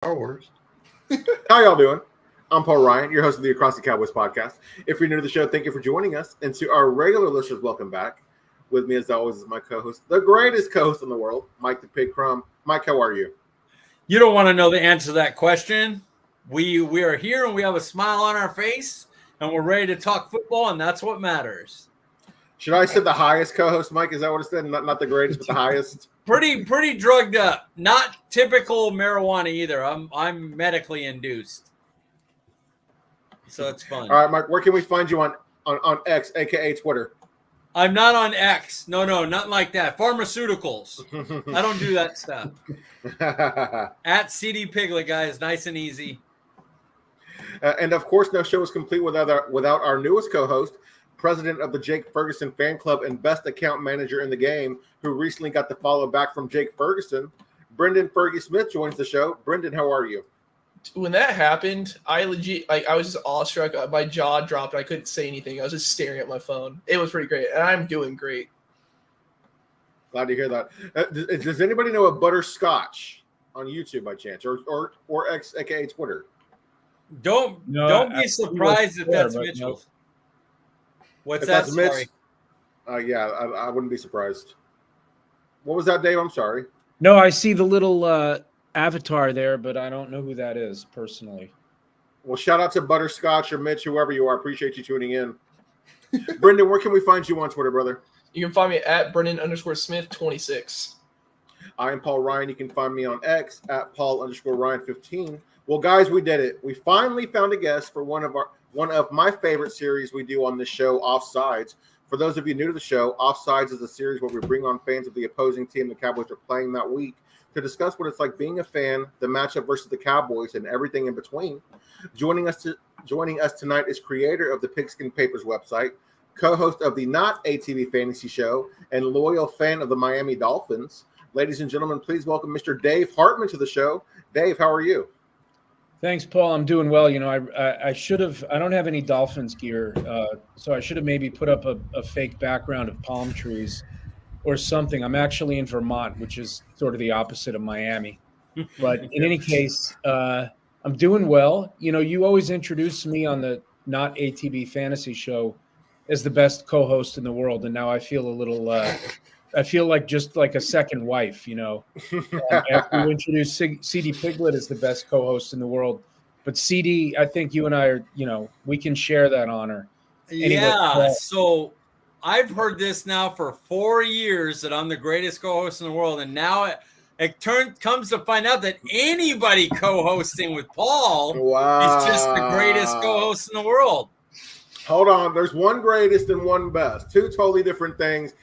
Star Wars. How y'all doing? I'm Paul Ryan, your host of the Across the Cowboys podcast. If you're new to the show, thank you for joining us. And to our regular listeners, welcome back. With me, as always, is my co-host, the greatest co-host in the world, Mike the Pig Crumb. Mike, how are you? You don't want to know the answer to that question. We are here and we have a smile on our face and we're ready to talk football, and that's what matters. Should I say the highest co-host, Mike? Is that what it said? Not the greatest, but the highest? Pretty drugged up. Not typical marijuana either. I'm medically induced. So it's fun. All right, Mike, where can we find you on X, a.k.a. Twitter? I'm not on X. No, nothing like that. Pharmaceuticals. I don't do that stuff. At CD Piglet, guys. Nice and easy. And, of course, no show is complete without our newest co-host, president of the Jake Ferguson fan club and best account manager in the game, who recently got the follow back from Jake Ferguson. Brendan Fergie Smith joins the show. Brendan, how are you? When that happened, I was just awestruck. My jaw dropped. I couldn't say anything. I was just staring at my phone. It was pretty great, and I'm doing great. Glad to hear that. Does anybody know a butterscotch on YouTube by chance, or X, aka Twitter? Don't be surprised if that's Mitchell. No. What's that? Sorry. Yeah, I wouldn't be surprised. What was that, Dave? I'm sorry. No, I see the little avatar there, but I don't know who that is personally. Well, shout out to Butterscotch or Mitch, whoever you are. Appreciate you tuning in. Brendan, where can we find you on Twitter, brother? You can find me at Brendan_Smith26. I am Paul Ryan. You can find me on X at Paul_Ryan15. Well, guys, we did it. We finally found a guest for one of my favorite series we do on this show, Offsides. For those of you new to the show, Offsides is a series where we bring on fans of the opposing team the Cowboys are playing that week to discuss what it's like being a fan, the matchup versus the Cowboys, and everything in between. Joining us tonight is creator of the PigskinPapers website, co-host of the NOT ATB Fantasy Show, and loyal fan of the Miami Dolphins. Ladies and gentlemen, please welcome Mr. Dave Hartman to the show. Dave, how are you? Thanks, Paul. I'm doing well. You know, I should have. I don't have any Dolphins gear, so I should have maybe put up a fake background of palm trees or something. I'm actually in Vermont, which is sort of the opposite of Miami. But in any case, I'm doing well. You know, you always introduce me on the NOT ATB Fantasy Show as the best co-host in the world, and now I feel a little. I feel like just like a second wife, you know. After you introduce CD Piglet as the best co-host in the world, but CD, I think you and I are, you know, we can share that honor. Anyway, yeah. So I've heard this now for 4 years that I'm the greatest co-host in the world, and now it comes to find out that anybody co-hosting with Paul is just the greatest co-host in the world. Hold on, there's one greatest and one best, two totally different things.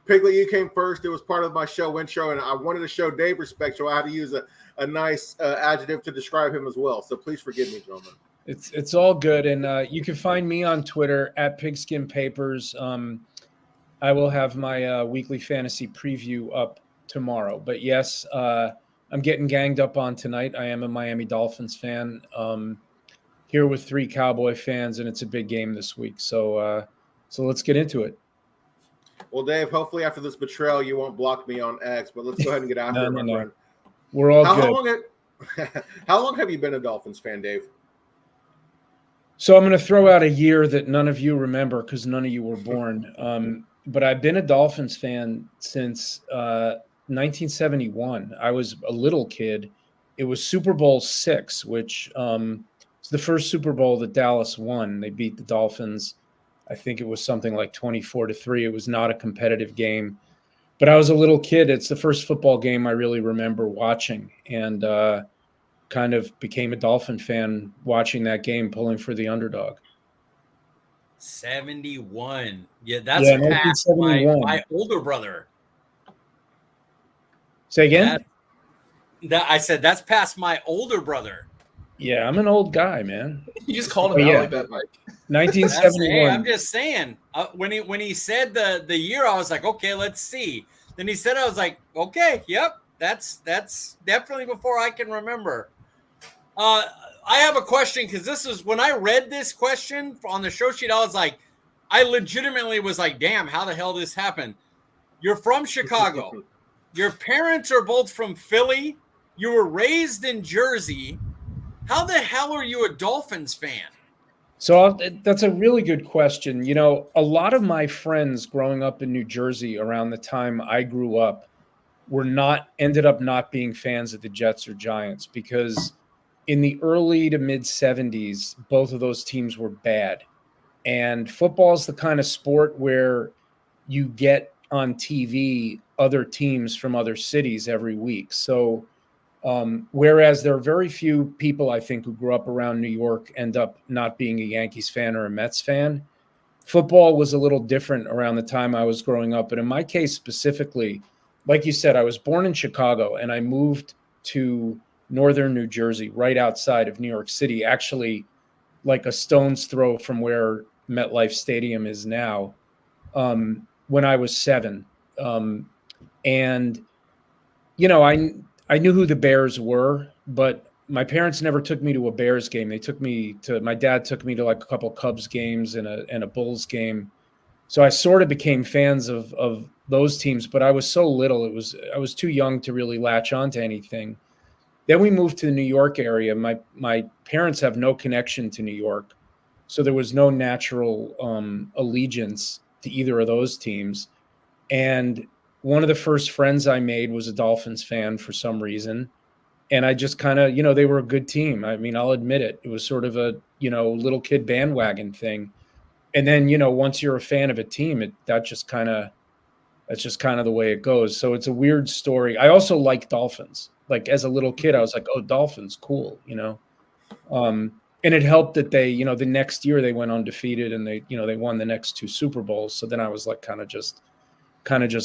Piglet, you came first. It was part of my show intro, and I wanted to show Dave respect, so I had to use a nice adjective to describe him as well. So please forgive me, gentlemen. It's all good, and you can find me on Twitter at PigskinPapers. I will have my weekly fantasy preview up tomorrow. But yes, I'm getting ganged up on tonight. I am a Miami Dolphins fan. Here with 3 Cowboy fans, and it's a big game this week. So let's get into it. Well, Dave, hopefully after this betrayal, you won't block me on X, but let's go ahead and get after it, my friend. We're all good. How long have you been a Dolphins fan, Dave? So I'm going to throw out a year that none of you remember because none of you were born. But I've been a Dolphins fan since 1971. I was a little kid. It was Super Bowl VI, which was the first Super Bowl that Dallas won. They beat the Dolphins. I think it was something like 24-3. It was not a competitive game, but I was a little kid. It's the first football game I really remember watching, and kind of became a Dolphin fan watching that game, pulling for the underdog. 71. Yeah, that's past my older brother. Say again? I said that's past my older brother. Yeah, I'm an old guy, man. You just called him out like that, Mike. 1971. Hey, I'm just saying. When he said the year, I was like, okay, let's see. Then he said, I was like, okay, yep, that's definitely before I can remember. I have a question because this is when I read this question on the show sheet. I was like, I legitimately was like, damn, how the hell this happened? You're from Chicago. Your parents are both from Philly. You were raised in Jersey. How the hell are you a Dolphins fan? So that's a really good question. You know, a lot of my friends growing up in New Jersey around the time I grew up ended up not being fans of the Jets or Giants because in the early to mid 70s, both of those teams were bad. And football is the kind of sport where you get on TV other teams from other cities every week. So whereas there are very few people, I think, who grew up around New York end up not being a Yankees fan or a Mets fan, football was a little different around the time I was growing up. And in my case specifically, like you said, I was born in Chicago and I moved to northern New Jersey, right outside of New York City, actually like a stone's throw from where MetLife Stadium is now, when I was 7. And, you know, I knew who the Bears were, but my parents never took me to a Bears game. My dad took me to like a couple Cubs games and a Bulls game. So I sort of became fans of those teams, but I was so little. I was too young to really latch on to anything. Then we moved to the New York area. My parents have no connection to New York, so there was no natural allegiance to either of those teams. And one of the first friends I made was a Dolphins fan for some reason. And I just kind of, they were a good team. I mean, I'll admit it. It was sort of a, little kid bandwagon thing. And then, once you're a fan of a team, that's just kind of the way it goes. So it's a weird story. I also like Dolphins. Like as a little kid, I was like, oh, Dolphins, cool, and it helped that they, the next year they went undefeated and they won the next 2 Super Bowls. So then I was like kind of just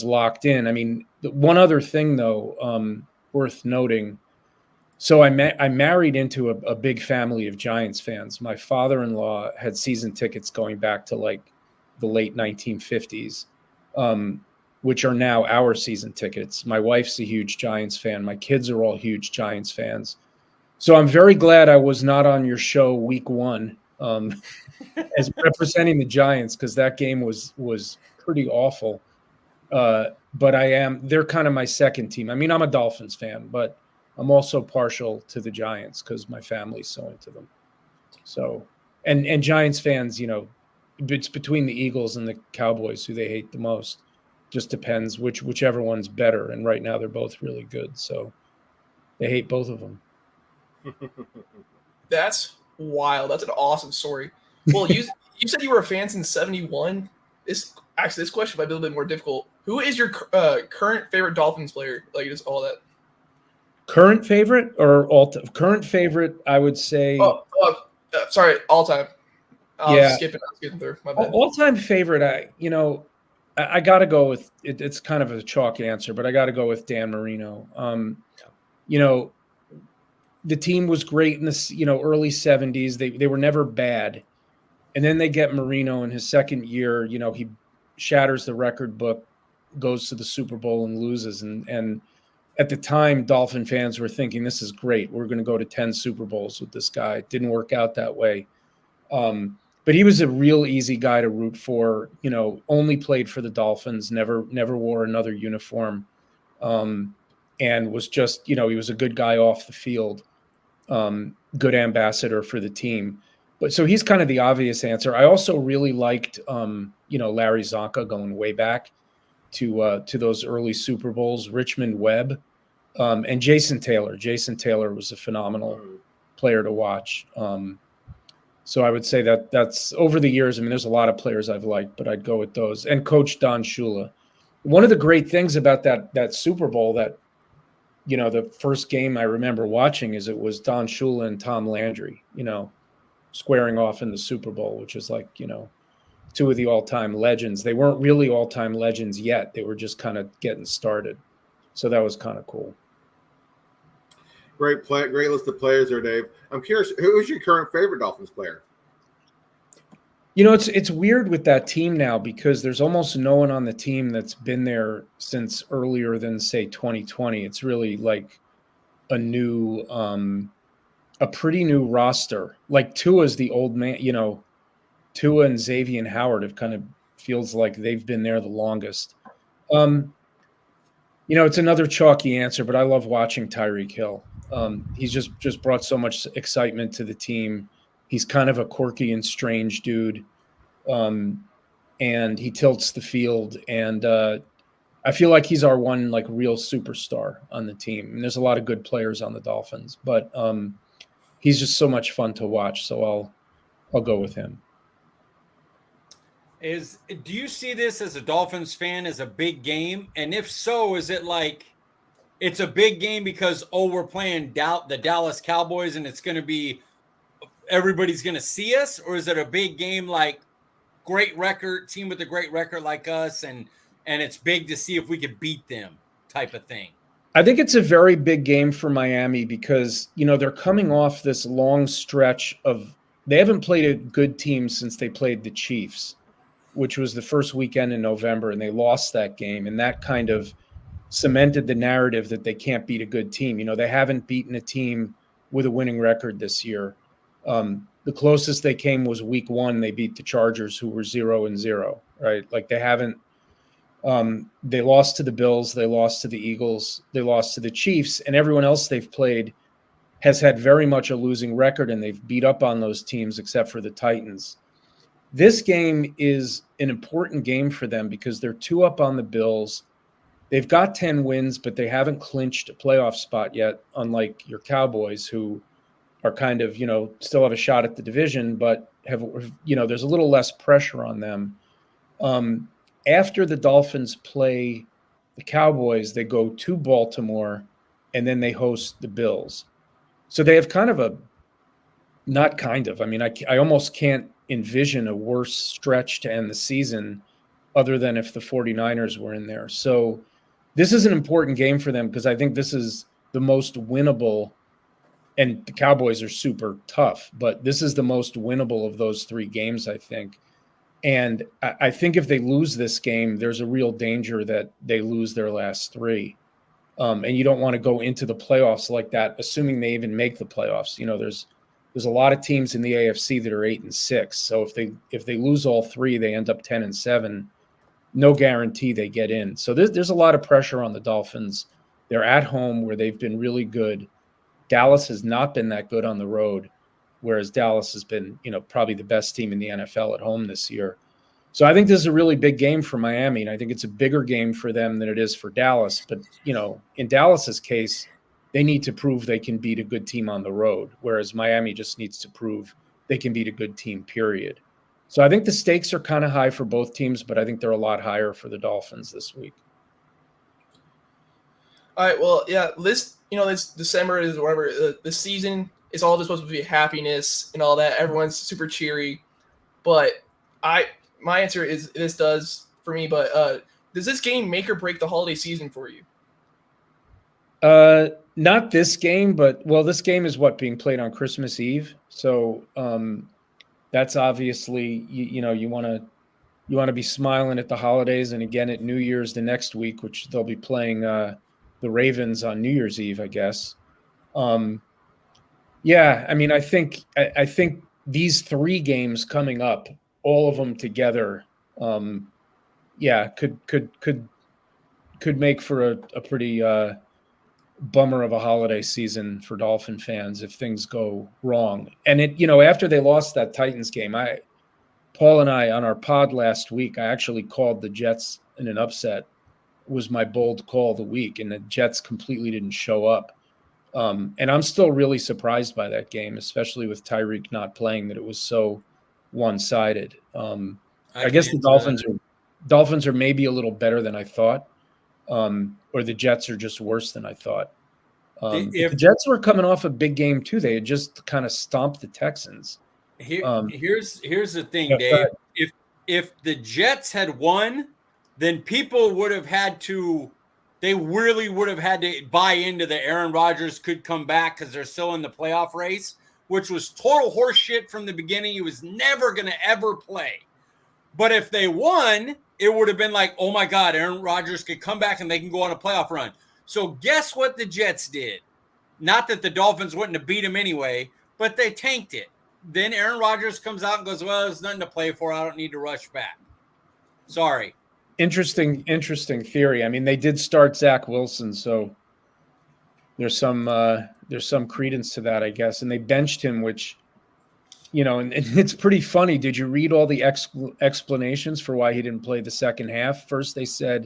locked in. I mean, one other thing though, worth noting. So I married into a big family of Giants fans. My father-in-law had season tickets going back to like the late 1950s, which are now our season tickets. My wife's a huge Giants fan. My kids are all huge Giants fans. So I'm very glad I was not on your show week 1 as representing the Giants, because that game was pretty awful. But they're kind of my second team. I mean, I'm a Dolphins fan, but I'm also partial to the Giants because my family's so into them. So, and Giants fans, it's between the Eagles and the Cowboys who they hate the most. Just depends whichever one's better. And right now they're both really good. So they hate both of them. That's wild. That's an awesome story. Well, you said you were a fan since 71. This question might be a little bit more difficult. Who is your current favorite Dolphins player? Like just all that. Current favorite or current favorite? I would say. Sorry, all time. I was skipping through. My bad. All time favorite. I got to go with it. It's kind of a chalk answer, but I got to go with Dan Marino. The team was great in the early 70s. They were never bad, and then they get Marino in his second year. He shatters the record book, goes to the Super Bowl and loses. And at the time, Dolphin fans were thinking, this is great. We're going to go to 10 Super Bowls with this guy. It didn't work out that way. But he was a real easy guy to root for, only played for the Dolphins, never wore another uniform, and was just, he was a good guy off the field, good ambassador for the team. But so he's kind of the obvious answer. I also really liked, Larry Zonka going way back to those early Super Bowls, Richmond Webb, and Jason Taylor. Jason Taylor was a phenomenal player to watch. So I would say that's over the years. I mean, there's a lot of players I've liked, but I'd go with those. And Coach Don Shula. One of the great things about that Super Bowl, that, the first game I remember watching, is it was Don Shula and Tom Landry, squaring off in the Super Bowl, which is like, 2 of the all-time legends. They weren't really all-time legends yet. They were just kind of getting started. So that was kind of cool. Great list of players there, Dave. I'm curious, who is your current favorite Dolphins player? It's weird with that team now because there's almost no one on the team that's been there since earlier than, say, 2020. It's really like a pretty new roster. Like Tua's the old man, Tua and Xavier Howard have kind of feels like they've been there the longest. It's another chalky answer, but I love watching Tyreek Hill. He's just brought so much excitement to the team. He's kind of a quirky and strange dude, and he tilts the field. And I feel like he's our one like real superstar on the team. And there's a lot of good players on the Dolphins, but he's just so much fun to watch. So I'll go with him. Do you see this as a Dolphins fan as a big game? And if so, is it like it's a big game because, we're playing the Dallas Cowboys and it's going to be everybody's going to see us? Or is it a big game like great record, team with a great record like us, and it's big to see if we could beat them type of thing? I think it's a very big game for Miami because, they're coming off this long stretch they haven't played a good team since they played the Chiefs, which was the first weekend in November, and they lost that game. And that kind of cemented the narrative that they can't beat a good team. They haven't beaten a team with a winning record this year. The closest they came was week 1. They beat the Chargers, who were 0-0, right? Like they haven't, they lost to the Bills, they lost to the Eagles, they lost to the Chiefs, and everyone else they've played has had very much a losing record, and they've beat up on those teams except for the Titans. This game is an important game for them because they're 2 up on the Bills. They've got 10 wins, but they haven't clinched a playoff spot yet, unlike your Cowboys, who are kind of, still have a shot at the division, but have, there's a little less pressure on them. After the Dolphins play the Cowboys, they go to Baltimore, and then they host the Bills. So they have kind of I almost can't envision a worse stretch to end the season other than if the 49ers were in there. So this is an important game for them because I think this is the most winnable, and the Cowboys are super tough, but this is the most winnable of those 3 games, I think. And I think if they lose this game, there's a real danger that they lose their last 3. And you don't want to go into the playoffs like that, assuming they even make the playoffs. There's a lot of teams in the AFC that are 8-6. So if they lose all 3, they end up 10-7. No guarantee they get in. So there's a lot of pressure on the Dolphins. They're at home where they've been really good. Dallas has not been that good on the road, whereas Dallas has been, probably the best team in the NFL at home this year. So I think this is a really big game for Miami, and I think it's a bigger game for them than it is for Dallas. But, in Dallas's case, they need to prove they can beat a good team on the road, whereas Miami just needs to prove they can beat a good team, period. So I think the stakes are kind of high for both teams, but I think they're a lot higher for the Dolphins this week. All right, well, yeah, this December is whatever. The season is all just supposed to be happiness and all that. Everyone's super cheery. But my answer is this does for me, but does this game make or break the holiday season for you? Not this game, but this game is being played on Christmas Eve. So that's obviously you want to be smiling at the holidays, and again at New Year's the next week, which they'll be playing the Ravens on New Year's Eve, I guess. Yeah, I think these 3 games coming up, all of them together, could make for a pretty bummer of a holiday season for Dolphin fans if things go wrong. And after they lost that Titans game, Paul and I on our pod last week, I actually called the Jets in an upset. It was my bold call of the week, and the Jets completely didn't show up. And I'm still really surprised by that game, especially with Tyreek not playing, that it was so one-sided. I guess the Dolphins are maybe a little better than I thought. Or the Jets are just worse than I thought. The Jets were coming off a big game too. They had just kind of stomped the Texans. Here's the thing, Dave. If the Jets had won, then people would have had to. They really would have had to buy into the Aaron Rodgers could come back because they're still in the playoff race, which was total horseshit from the beginning. He was never going to ever play. But if they won, it would have been like, oh my God, Aaron Rodgers could come back and they can go on a playoff run. So guess what the Jets did? Not that the Dolphins wouldn't have beat him anyway, but they tanked it. Then Aaron Rodgers comes out and goes, well, there's nothing to play for. I don't need to rush back. Sorry. Interesting theory. I mean, they did start Zach Wilson, so there's some credence to that, I guess. And they benched him, which, and it's pretty funny. Did you read all the explanations for why he didn't play the second half? First, they said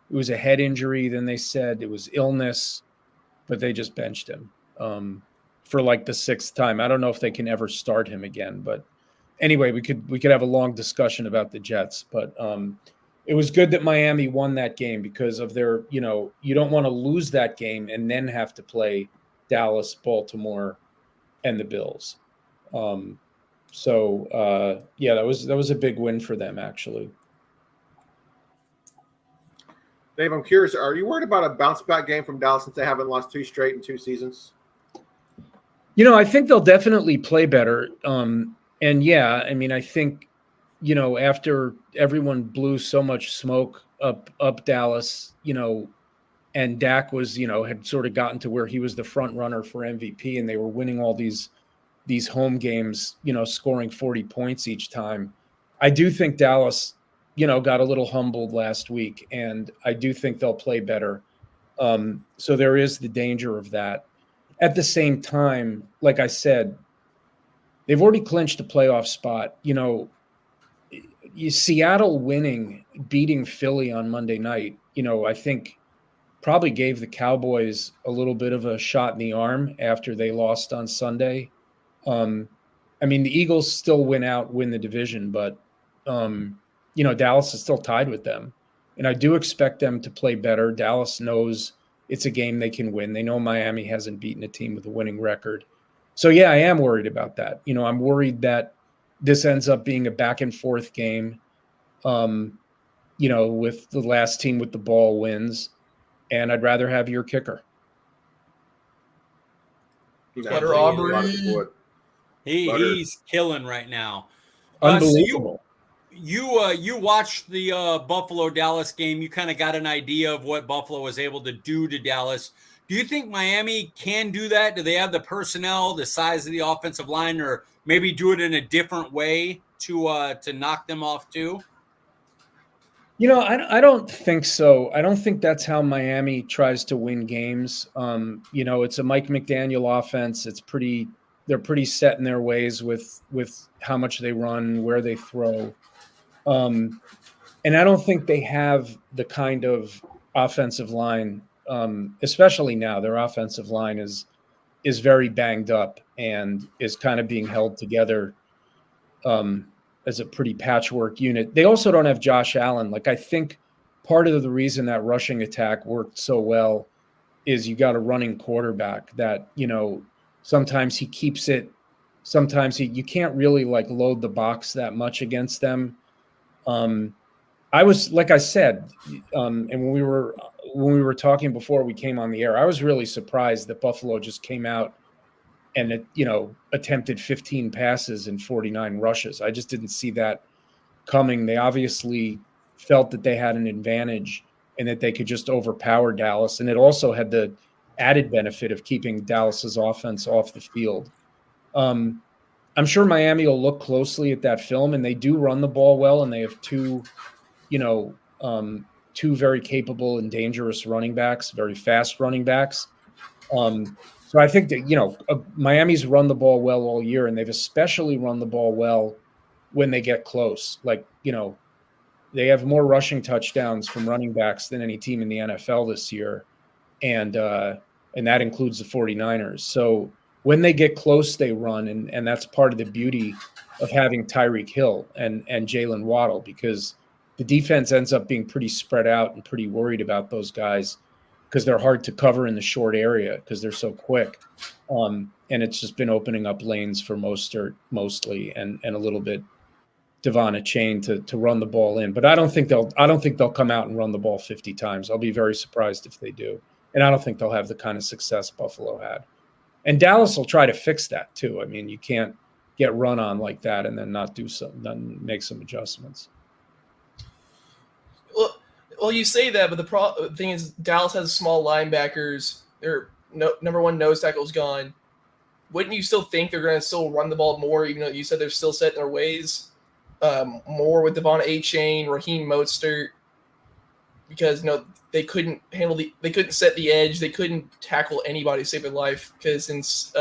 it was a head injury. Then they said it was illness, but they just benched him for like the sixth time. I don't know if they can ever start him again, but anyway, we could have a long discussion about the Jets, but it was good that Miami won that game because of their, you don't want to lose that game and then have to play Dallas, Baltimore, and the Bills. That was a big win for them, actually. Dave, I'm curious, are you worried about a bounce back game from Dallas since they haven't lost 2 straight in 2 seasons? I think they'll definitely play better. And yeah, I mean, I think, after everyone blew so much smoke up Dallas, and Dak was, had sort of gotten to where he was the front runner for MVP and they were winning all these home games, scoring 40 points each time. I do think Dallas, got a little humbled last week, and I do think they'll play better. So there is the danger of that. At the same time, like I said, they've already clinched a playoff spot. Seattle beating Philly on Monday night, I think probably gave the Cowboys a little bit of a shot in the arm after they lost on Sunday. I mean, the Eagles still win the division, but, Dallas is still tied with them. And I do expect them to play better. Dallas knows it's a game they can win. They know Miami hasn't beaten a team with a winning record. So, yeah, I am worried about that. I'm worried that this ends up being a back and forth game, with the last team with the ball wins. And I'd rather have your kicker. Butter Aubrey. He's killing right now. Unbelievable. You watched the Buffalo Dallas game. You kind of got an idea of what Buffalo was able to do to Dallas. Do you think Miami can do that? Do they have the personnel, the size of the offensive line, or maybe do it in a different way to knock them off too? I don't think so. I don't think that's how Miami tries to win games. It's a Mike McDaniel offense. They're pretty set in their ways with how much they run, where they throw. And I don't think they have the kind of offensive line, especially now. Their offensive line is very banged up and is kind of being held together as a pretty patchwork unit. They also don't have Josh Allen. Like, I think part of the reason that rushing attack worked so well is you got a running quarterback that, sometimes he keeps it. Sometimes you can't really like load the box that much against them. I was, like I said, and when we were talking before we came on the air, I was really surprised that Buffalo just came out and attempted 15 passes and 49 rushes. I just didn't see that coming. They obviously felt that they had an advantage and that they could just overpower Dallas. And it also had the added benefit of keeping Dallas's offense off the field. I'm sure Miami will look closely at that film, and they do run the ball well, and they have two very capable and dangerous running backs, very fast running backs. So I think that, Miami's run the ball well all year, and they've especially run the ball well when they get close. Like, they have more rushing touchdowns from running backs than any team in the NFL this year. And that includes the 49ers. So when they get close, they run. And that's part of the beauty of having Tyreek Hill and Jalen Waddle, because the defense ends up being pretty spread out and pretty worried about those guys because they're hard to cover in the short area because they're so quick. And it's just been opening up lanes for Mostert mostly and a little bit Devon Chain to run the ball in. But I don't think they'll come out and run the ball 50 times. I'll be very surprised if they do. And I don't think they'll have the kind of success Buffalo had. And Dallas will try to fix that too. I mean, you can't get run on like that and then not make some adjustments. Well, you say that, but the thing is, Dallas has small linebackers. Their number one nose tackle's gone. Wouldn't you still think they're going to still run the ball more, even though you said they're still set in their ways? More with Devon Chain, Raheem Mostert. because they couldn't they couldn't set the edge, they couldn't tackle anybody to save their life because since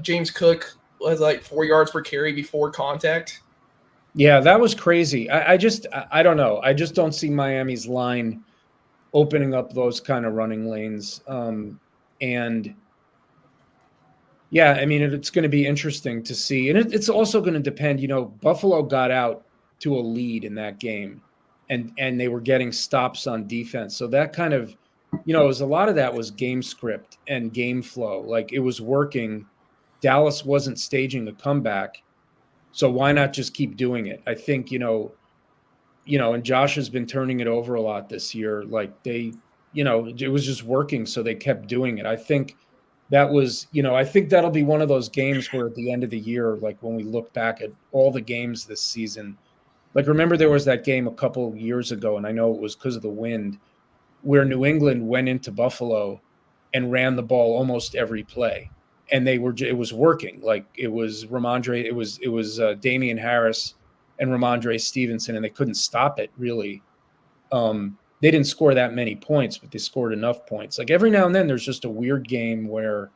James Cook was like 4 yards per carry before contact. Yeah, that was crazy. I don't know. I just don't see Miami's line opening up those kind of running lanes. And yeah, I mean, it's going to be interesting to see. And it's also going to depend, Buffalo got out to a lead in that game and they were getting stops on defense. So that kind of, it was a lot of that was game script and game flow. Like it was working. Dallas wasn't staging a comeback. So why not just keep doing it? I think, and Josh has been turning it over a lot this year. Like it was just working. So they kept doing it. I think that was, I think that'll be one of those games where at the end of the year, like when we look back at all the games this season, like remember there was that game a couple years ago, and I know it was because of the wind, where New England went into Buffalo and ran the ball almost every play. And it was working. Like it was Ramondre, it was Damian Harris and Ramondre Stevenson, and they couldn't stop it really. They didn't score that many points, but they scored enough points. Like every now and then there's just a weird game where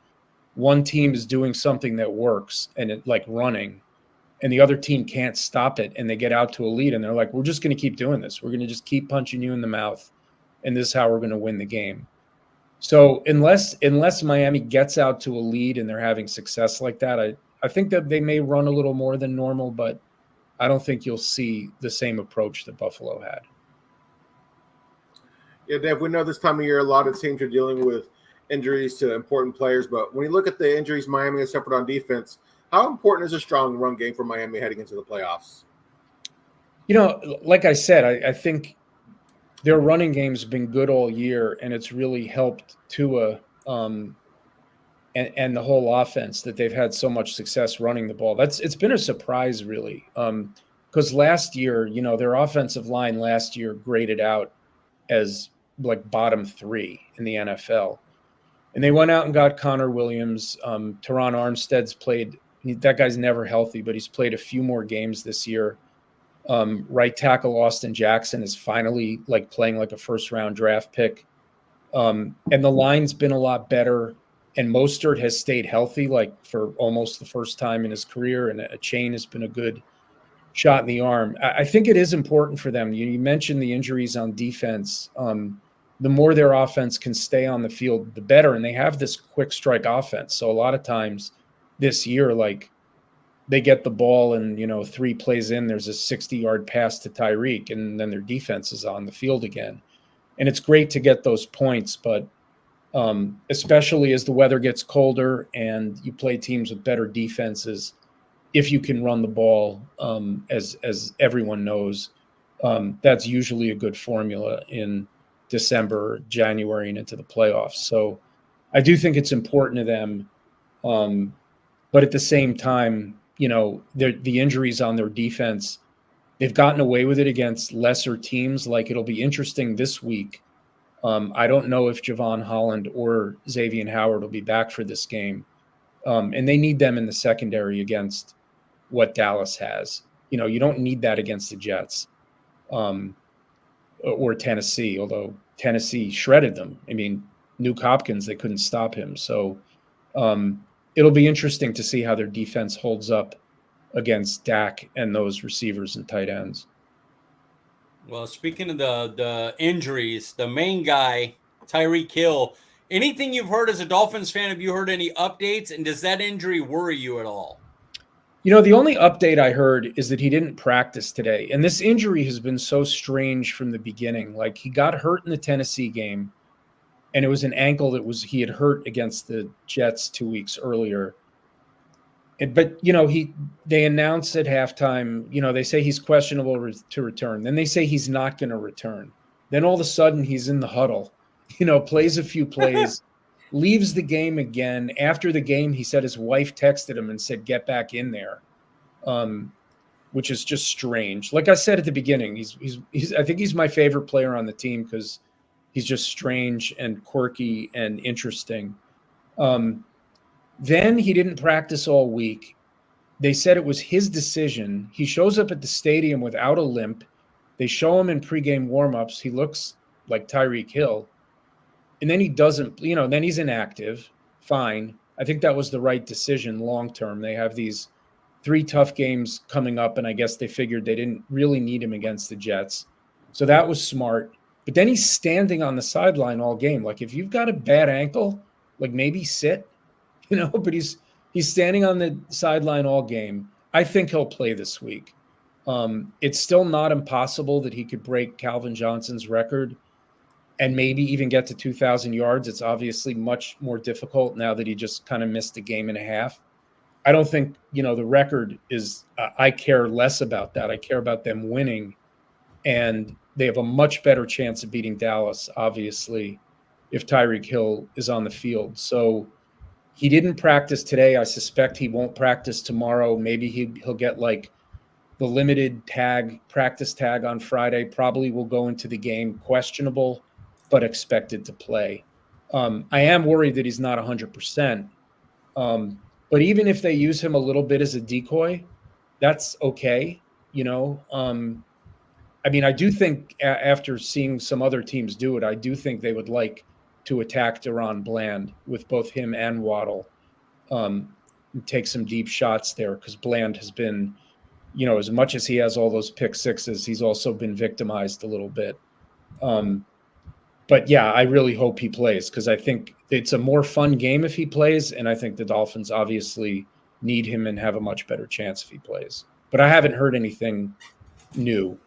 one team is doing something that works and it like running and the other team can't stop it and they get out to a lead and they're like, we're just going to keep doing this. We're going to just keep punching you in the mouth. And this is how we're going to win the game. So unless Miami gets out to a lead and they're having success like that, I think that they may run a little more than normal, but I don't think you'll see the same approach that Buffalo had. Yeah, Dave, we know this time of year a lot of teams are dealing with injuries to important players, but when you look at the injuries Miami has suffered on defense, how important is a strong run game for Miami heading into the playoffs? Like I said, I think their running game's been good all year, and it's really helped Tua and the whole offense that they've had so much success running the ball. It's been a surprise, really, because last year, their offensive line last year graded out as like bottom 3 in the NFL. And they went out and got Connor Williams. Teron Armstead's played – that guy's never healthy, but he's played a few more games this year. Right tackle Austin Jackson is finally like playing like a first-round draft pick. And the line's been a lot better. And Mostert has stayed healthy like for almost the first time in his career. And a chain has been a good shot in the arm. I think it is important for them. You mentioned the injuries on defense. The more their offense can stay on the field, the better. And they have this quick strike offense. So a lot of times this year, like they get the ball and, 3 plays in, there's a 60-yard pass to Tyreek, and then their defense is on the field again. And it's great to get those points, but especially as the weather gets colder and you play teams with better defenses, if you can run the ball, as everyone knows, that's usually a good formula in December, January, and into the playoffs. So I do think it's important to them. But at the same time, the injuries on their defense, they've gotten away with it against lesser teams. Like it'll be interesting this week. I don't know if Javon Holland or Xavier Howard will be back for this game. And they need them in the secondary against what Dallas has. You don't need that against the Jets or Tennessee, although Tennessee shredded them. I mean, Nuke Hopkins, they couldn't stop him. So it'll be interesting to see how their defense holds up against Dak and those receivers and tight ends. Well, speaking of the injuries, the main guy, Tyreek Hill, anything you've heard as a Dolphins fan, have you heard any updates? And does that injury worry you at all? The only update I heard is that he didn't practice today. And this injury has been so strange from the beginning. Like he got hurt in the Tennessee game, and it was an ankle he had hurt against the Jets 2 weeks earlier. But they announced at halftime, they say he's questionable to return. Then they say he's not going to return. Then all of a sudden he's in the huddle, plays a few plays, leaves the game again. After the game, he said his wife texted him and said, get back in there, which is just strange. Like I said at the beginning, he's I think he's my favorite player on the team because he's just strange and quirky and interesting. Then he didn't practice all week. They said it was his decision. He shows up at the stadium without a limp. They show him in pregame warmups. He looks like Tyreek Hill. And then he doesn't, then he's inactive. Fine. I think that was the right decision long term. They have these 3 tough games coming up, and I guess they figured they didn't really need him against the Jets. So that was smart. But then he's standing on the sideline all game. Like, if you've got a bad ankle, like, maybe sit, but he's standing on the sideline all game. I think he'll play this week. It's still not impossible that he could break Calvin Johnson's record and maybe even get to 2,000 yards. It's obviously much more difficult now that he just kind of missed a game and a half. I don't think, the record is I care less about that. I care about them winning, and they have a much better chance of beating Dallas, obviously, if Tyreek Hill is on the field. So he didn't practice today. I suspect he won't practice tomorrow. Maybe he'll get like the limited practice tag on Friday. Probably will go into the game questionable, but expected to play. I am worried that he's not 100%. But even if they use him a little bit as a decoy, that's okay. I do think after seeing some other teams do it, I do think they would like to attack Deron Bland with both him and Waddle, and take some deep shots there, because Bland has been, as much as he has all those pick sixes, he's also been victimized a little bit. But yeah, I really hope he plays, because I think it's a more fun game if he plays, and I think the Dolphins obviously need him and have a much better chance if he plays. But I haven't heard anything new.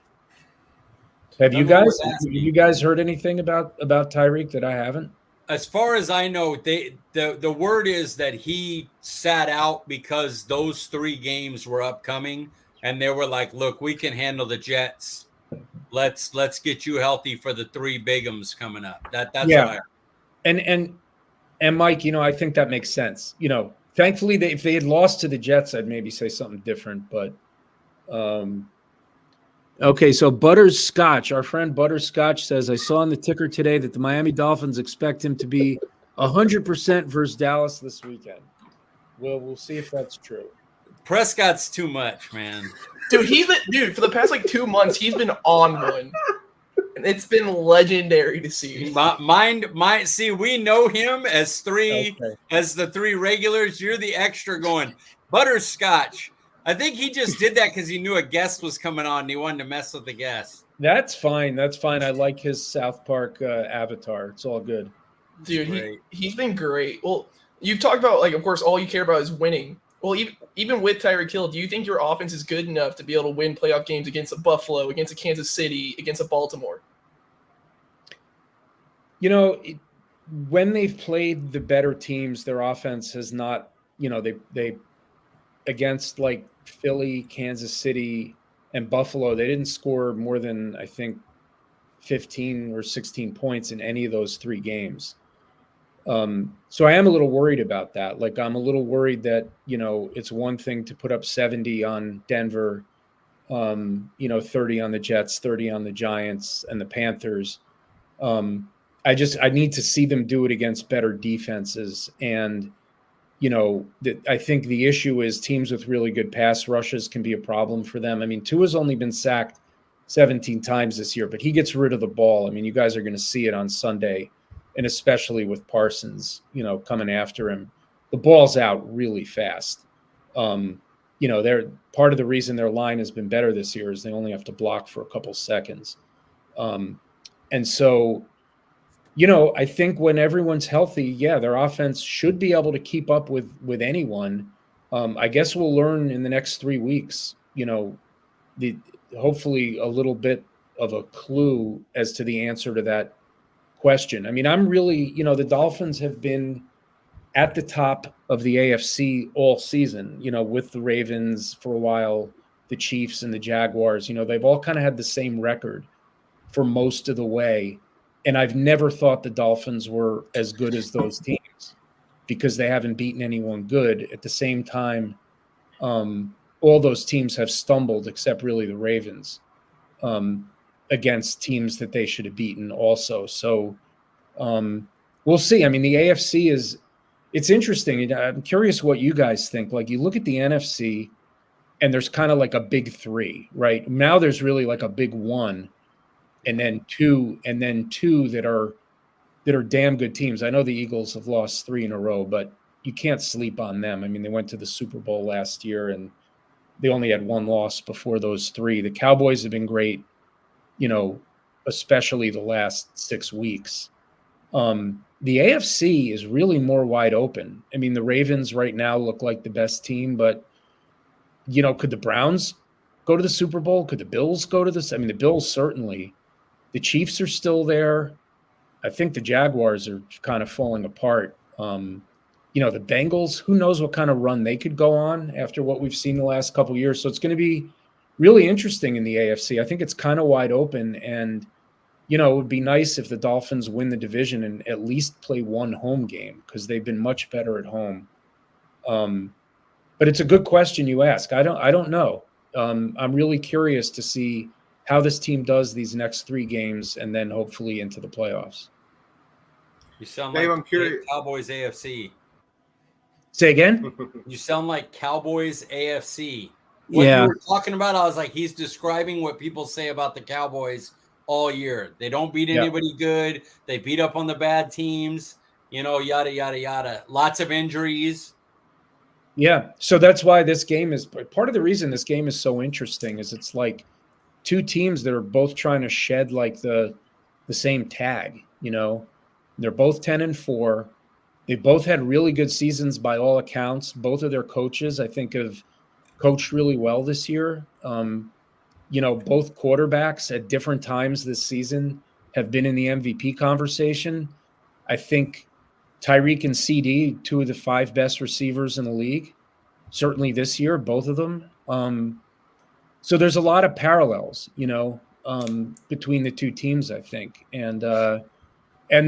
Have you guys heard anything about Tyreek that I haven't? As far as I know, the word is that he sat out because those 3 games were upcoming, and they were like, "Look, we can handle the Jets. Let's get you healthy for the 3 big ones coming up." That's yeah. And Mike, I think that makes sense. Thankfully, if they had lost to the Jets, I'd maybe say something different. But okay, so Butterscotch, our friend Butterscotch says, I saw on the ticker today that the Miami Dolphins expect him to be 100% versus Dallas this weekend. We'll see if that's true. Prescott's too much, man. Dude, for the past 2 months, he's been on one. And it's been legendary to see. See, we know him as the 3 regulars. You're the extra going, Butterscotch. I think he just did that because he knew a guest was coming on and he wanted to mess with the guest. That's fine. I like his South Park avatar. It's all good. Dude, he's been great. Well, you've talked about, of course, all you care about is winning. Well, even with Tyreek Hill, do you think your offense is good enough to be able to win playoff games against a Buffalo, against a Kansas City, against a Baltimore? When they've played the better teams, their offense has not, they against Philly, Kansas City, and Buffalo, they didn't score more than, I think, 15 or 16 points in any of those 3 games. So I am a little worried about that. I'm a little worried that, it's one thing to put up 70 on Denver, 30 on the Jets, 30 on the Giants and the Panthers. I need to see them do it against better defenses. And, I think the issue is teams with really good pass rushes can be a problem for them. I mean, Tua's only been sacked 17 times this year, but he gets rid of the ball. I mean, you guys are going to see it on Sunday, and especially with Parsons, coming after him. The ball's out really fast. They're part of the reason their line has been better this year is they only have to block for a couple seconds. And so, I think when everyone's healthy, their offense should be able to keep up with anyone. I guess we'll learn in the next 3 weeks, hopefully a little bit of a clue as to the answer to that question. I mean, I'm really, the Dolphins have been at the top of the AFC all season, with the Ravens for a while, the Chiefs and the Jaguars. They've all kind of had the same record for most of the way. And I've never thought the Dolphins were as good as those teams because they haven't beaten anyone good. At the same time, all those teams have stumbled except really the Ravens against teams that they should have beaten also. So we'll see. I mean, the AFC it's interesting. I'm curious what you guys think. You look at the NFC, and there's kind of like a big three, right? Now there's really like a big one, and then two that are damn good teams. I know the Eagles have lost 3 in a row, but you can't sleep on them. I mean, they went to the Super Bowl last year, and they only had 1 loss before those 3. The Cowboys have been great, especially the last 6 weeks. The AFC is really more wide open. I mean, the Ravens right now look like the best team, but could the Browns go to the Super Bowl? Could the Bills go to this? I mean, the Bills certainly. The Chiefs are still there. I think the Jaguars are kind of falling apart. The Bengals, who knows what kind of run they could go on after what we've seen the last couple of years. So it's going to be really interesting in the AFC. I think it's kind of wide open, and it would be nice if the Dolphins win the division and at least play 1 home game, because they've been much better at home. But it's a good question you ask. I don't know. I'm really curious to see how this team does these next 3 games, and then hopefully into the playoffs. You sound Dave, like I'm curious. Cowboys AFC. Say again? You sound like Cowboys AFC. What Yeah. you were talking about, I was like, he's describing what people say about the Cowboys all year. They don't beat anybody good. They beat up on the bad teams, yada, yada, yada. Lots of injuries. Yeah. So that's why this game is part of the reason this game is so interesting is it's like 2 teams that are both trying to shed like the same tag, They're both 10-4. They both had really good seasons by all accounts. Both of their coaches, I think, have coached really well this year. Both quarterbacks at different times this season have been in the MVP conversation. I think Tyreek and CD, 2 of the 5 best receivers in the league, certainly this year, both of them. So there's a lot of parallels, between the 2 teams, I think. And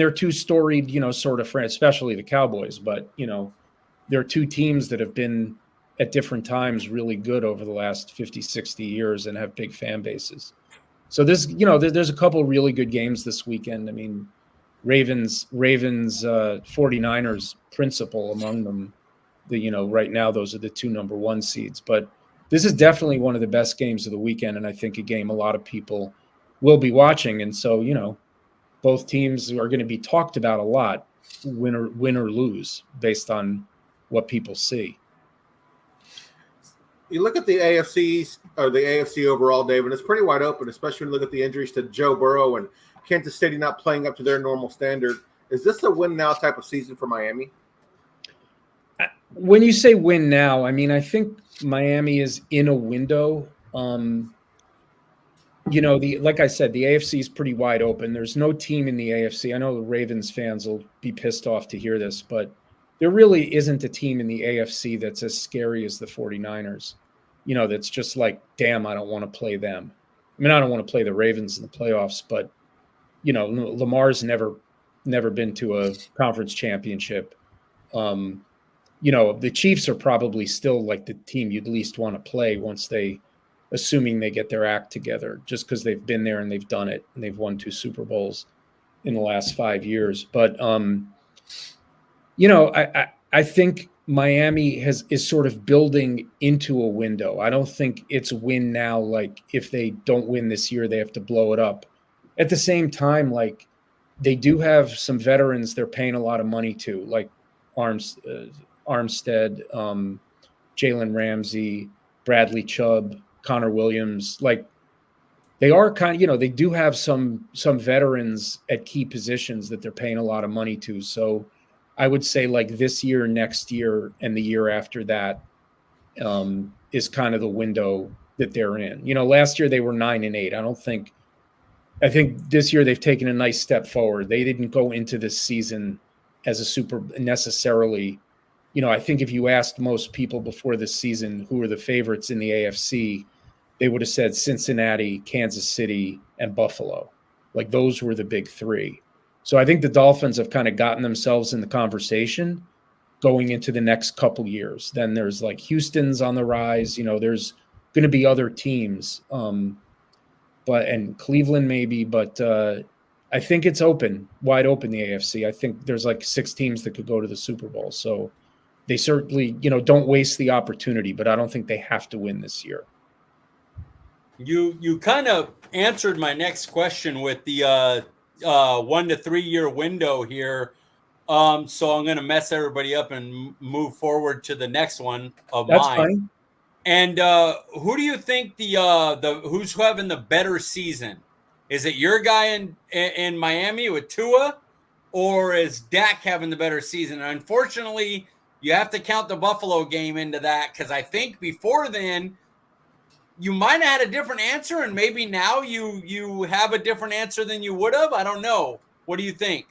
they're 2 storied, sort of friends, especially the Cowboys. But, they're 2 teams that have been at different times really good over the last 50, 60 years and have big fan bases. So this, there's a couple really good games this weekend. I mean, Ravens, 49ers principal among them. Right now, those are the 2 number 1 seeds. But this is definitely one of the best games of the weekend, and I think a game a lot of people will be watching. And so, both teams are going to be talked about a lot, win or lose, based on what people see. You look at the AFC or the AFC overall, Dave, and it's pretty wide open, especially when you look at the injuries to Joe Burrow and Kansas City not playing up to their normal standard. Is this a win now type of season for Miami? When you say win now, I mean, I think Miami is in a window. Like I said, the AFC is pretty wide open. There's no team in the AFC. I know the Ravens fans will be pissed off to hear this, but there really isn't a team in the AFC that's as scary as the 49ers. That's just like, damn, I don't want to play them. I mean, I don't want to play the Ravens in the playoffs, but, Lamar's never been to a conference championship. The Chiefs are probably still like the team you'd least want to play assuming they get their act together, just because they've been there and they've done it and they've won 2 Super Bowls in the last 5 years. But, I think Miami is sort of building into a window. I don't think it's win now. Like if they don't win this year, they have to blow it up. At the same time, like they do have some veterans they're paying a lot of money to, like Armstead, Jalen Ramsey, Bradley Chubb, Connor Williams. Like they are kind of, they do have some veterans at key positions that they're paying a lot of money to. So I would say like this year, next year, and the year after that is kind of the window that they're in. Last year they were 9-8. I think this year they've taken a nice step forward. They didn't go into this season as a super necessarily. I think if you asked most people before this season who were the favorites in the AFC, they would have said Cincinnati, Kansas City, and Buffalo. Like those were the big 3. So I think the Dolphins have kind of gotten themselves in the conversation going into the next couple years. Then there's like Houston's on the rise. There's going to be other teams, and Cleveland maybe. But I think it's wide open, the AFC. I think there's like 6 teams that could go to the Super Bowl. So they certainly, don't waste the opportunity, but I don't think they have to win this year. You kind of answered my next question with the 1 to 3 year window here. So I'm going to mess everybody up and move forward to the next one of That's mine. fine. And who do you think the who's having the better season? Is it your guy in Miami with Tua, or is Dak having the better season? And unfortunately, you have to count the Buffalo game into that, because I think before then you might have had a different answer, and maybe now you have a different answer than you would have. I don't know. What do you think?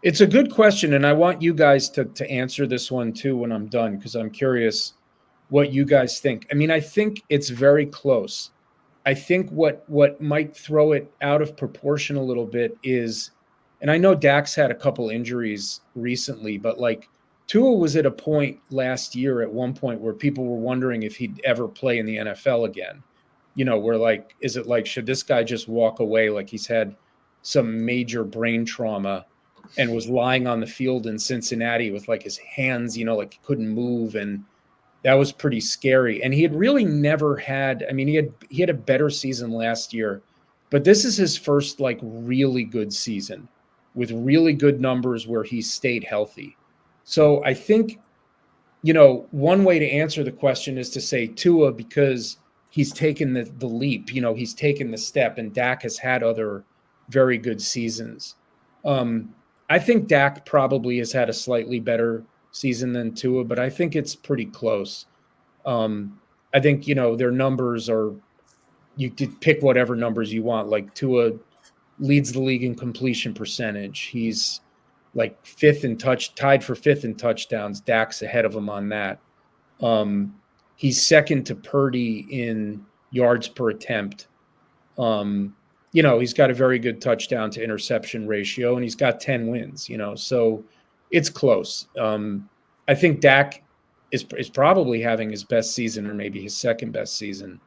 It's a good question, and I want you guys to answer this one too when I'm done, because I'm curious what you guys think. I mean, I think it's very close. I think what might throw it out of proportion a little bit is, and I know Dak's had a couple injuries recently, but like Tua was at a point last year at one point where people were wondering if he'd ever play in the NFL again. We're like, is it like, should this guy just walk away? Like he's had some major brain trauma and was lying on the field in Cincinnati with like his hands, like he couldn't move. And that was pretty scary. And he had really never had, I mean, he had a better season last year, but this is his first like really good season with really good numbers where he stayed healthy. So I think, one way to answer the question is to say Tua, because he's taken the leap, he's taken the step, and Dak has had other very good seasons. I think Dak probably has had a slightly better season than Tua, but I think it's pretty close. I think, their numbers are, you could pick whatever numbers you want. Like Tua leads the league in completion percentage. He's like tied for fifth in touchdowns. Dak's ahead of him on that. He's second to Purdy in yards per attempt. He's got a very good touchdown to interception ratio, and he's got 10 wins, so it's close. I think Dak is probably having his best season, or maybe his second best season.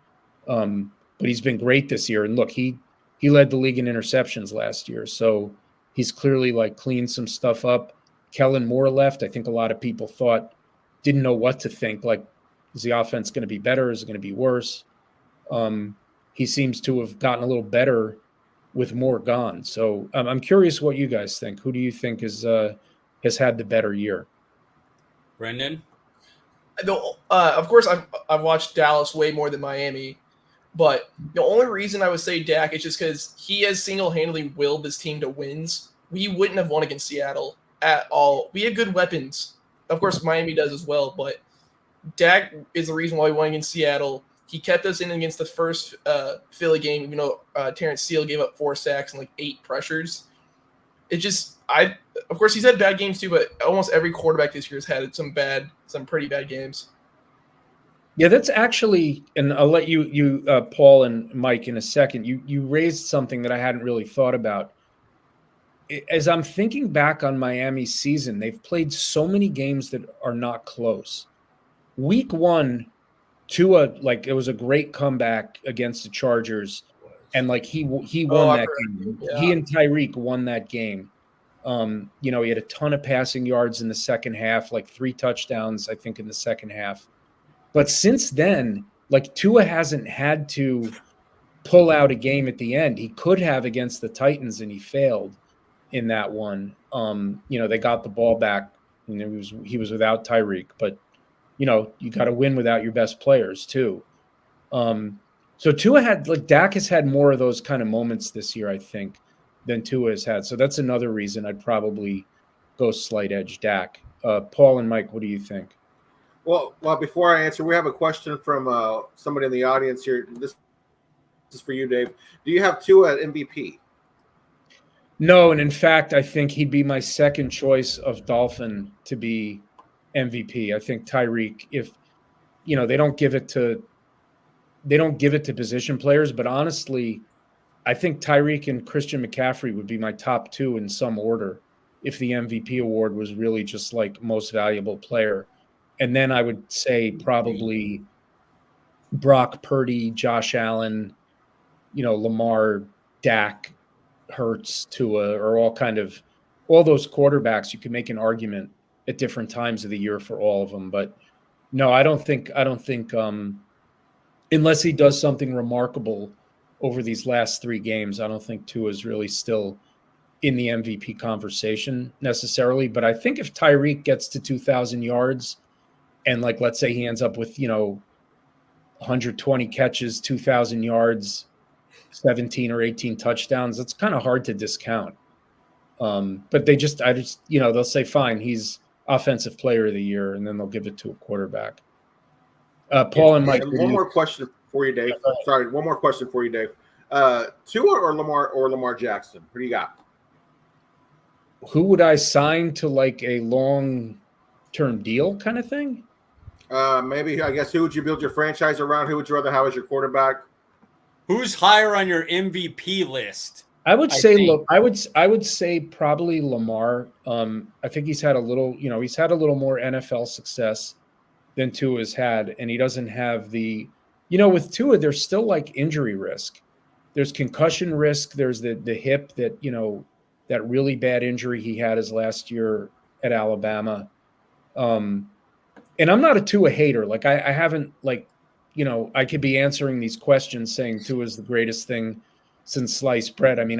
But he's been great this year. And look, he led the league in interceptions last year. So he's clearly like cleaned some stuff up. Kellen Moore left. I think a lot of people didn't know what to think. Like, is the offense going to be better? Is it going to be worse? He seems to have gotten a little better with Moore gone. So I'm curious what you guys think. Who do you think has had the better year? Brendan? Of course, I've watched Dallas way more than Miami, but the only reason I would say Dak is just because he has single-handedly willed this team to wins. We wouldn't have won against Seattle at all. We have good weapons. Of course, Miami does as well, but Dak is the reason why we won against Seattle. He kept us in against the first Philly game, even though Terrence Steele gave up 4 sacks and like 8 pressures. Of course, he's had bad games too, but almost every quarterback this year has had some pretty bad games. Yeah, that's actually, and I'll let you Paul and Mike in a second. You raised something that I hadn't really thought about. As I'm thinking back on Miami's season, they've played so many games that are not close. Week 1, Tua, like, it was a great comeback against the Chargers, and like he won that game. Yeah. He and Tyreek won that game. He had a ton of passing yards in the second half, like 3 touchdowns, I think, in the second half. But since then, like, Tua hasn't had to pull out a game at the end. He could have against the Titans, and he failed in that one. They got the ball back, and he was without Tyreek, but you got to win without your best players too. So Dak has had more of those kind of moments this year, I think, than Tua has had. So that's another reason I'd probably go slight edge Dak. Paul and Mike, what do you think? Well, before I answer, we have a question from somebody in the audience here. This is for you, Dave. Do you have Tua at MVP? No, and in fact, I think he'd be my second choice of Dolphin to be MVP. I think Tyreek, if they don't give it to position players, but honestly, I think Tyreek and Christian McCaffrey would be my top 2 in some order if the MVP award was really just like most valuable player. And then I would say probably Brock Purdy, Josh Allen, Lamar, Dak, Hurts, Tua, or all those quarterbacks. You could make an argument at different times of the year for all of them. But no, I don't think unless he does something remarkable over these last 3 games, I don't think Tua is really still in the MVP conversation necessarily. But I think if Tyreek gets to 2,000 yards and, like, let's say he ends up with, 120 catches, 2,000 yards, 17 or 18 touchdowns, that's kind of hard to discount. But they'll say, fine, he's offensive player of the year, and then they'll give it to a quarterback. Paul and Mike. And one more question for you, Dave. Sorry, one more question for you, Dave. Tua or Lamar Jackson? Who do you got? Who would I sign to, like, a long-term deal kind of thing? Maybe, I guess, who would you build your franchise around? Who would you rather have as your quarterback? Who's higher on your MVP list? I would say probably Lamar. I think he's had a little more NFL success than Tua's had, and he doesn't have the, with Tua, there's still, like, injury risk. There's concussion risk. There's the hip that, that really bad injury he had his last year at Alabama. And I'm not a Tua hater. Like, I haven't, like, I could be answering these questions saying Tua is the greatest thing since sliced bread. I mean,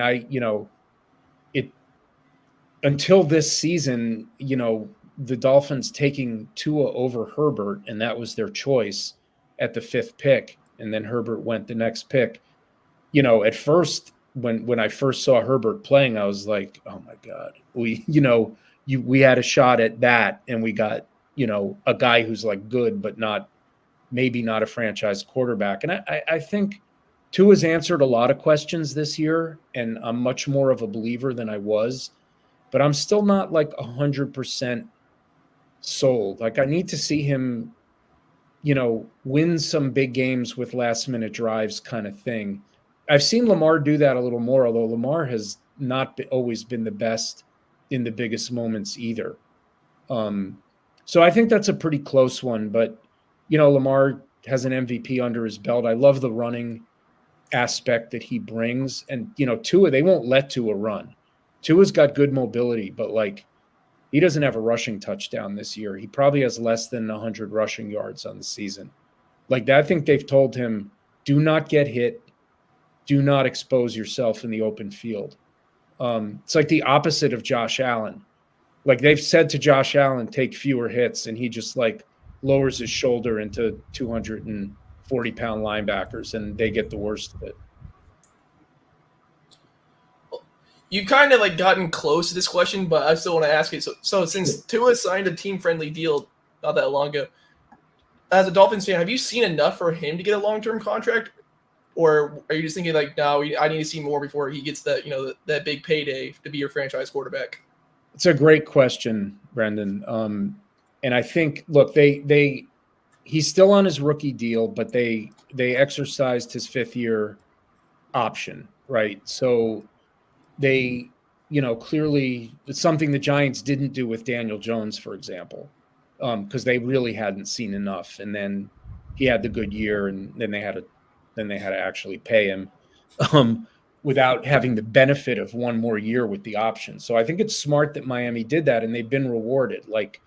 until this season, the Dolphins taking Tua over Herbert, and that was their choice at the 5th pick. And then Herbert went the next pick. At first, when I first saw Herbert playing, I was like, oh my God, we had a shot at that, and we got, a guy who's, like, good, but maybe not a franchise quarterback. And I think Tua's answered a lot of questions this year, and I'm much more of a believer than I was, but I'm still not, like, 100% sold. Like, I need to see him, win some big games with last minute drives kind of thing. I've seen Lamar do that a little more, although Lamar has not always been the best in the biggest moments either. So I think that's a pretty close one, but, Lamar has an MVP under his belt. I love the running aspect that he brings. And, Tua, they won't let Tua run. Tua's got good mobility, but, like, he doesn't have a rushing touchdown this year. He probably has less than 100 rushing yards on the season. Like, I think they've told him, do not get hit. Do not expose yourself in the open field. It's like the opposite of Josh Allen. Like, they've said to Josh Allen, take fewer hits, and he just, like, lowers his shoulder into 240-pound linebackers, and they get the worst of it. You kind of, like, gotten close to this question, but I still want to ask it. So since Tua signed a team-friendly deal not that long ago, as a Dolphins fan, have you seen enough for him to get a long-term contract? Or are you just thinking, like, no, I need to see more before he gets that, that big payday to be your franchise quarterback? It's a great question, Brendan. And I think, look, he's still on his rookie deal, but they exercised his 5th-year option, right? So they, clearly it's something the Giants didn't do with Daniel Jones, for example, because they really hadn't seen enough. And then he had the good year, and then they had to actually pay him without having the benefit of one more year with the option. So I think it's smart that Miami did that, and they've been rewarded. Like,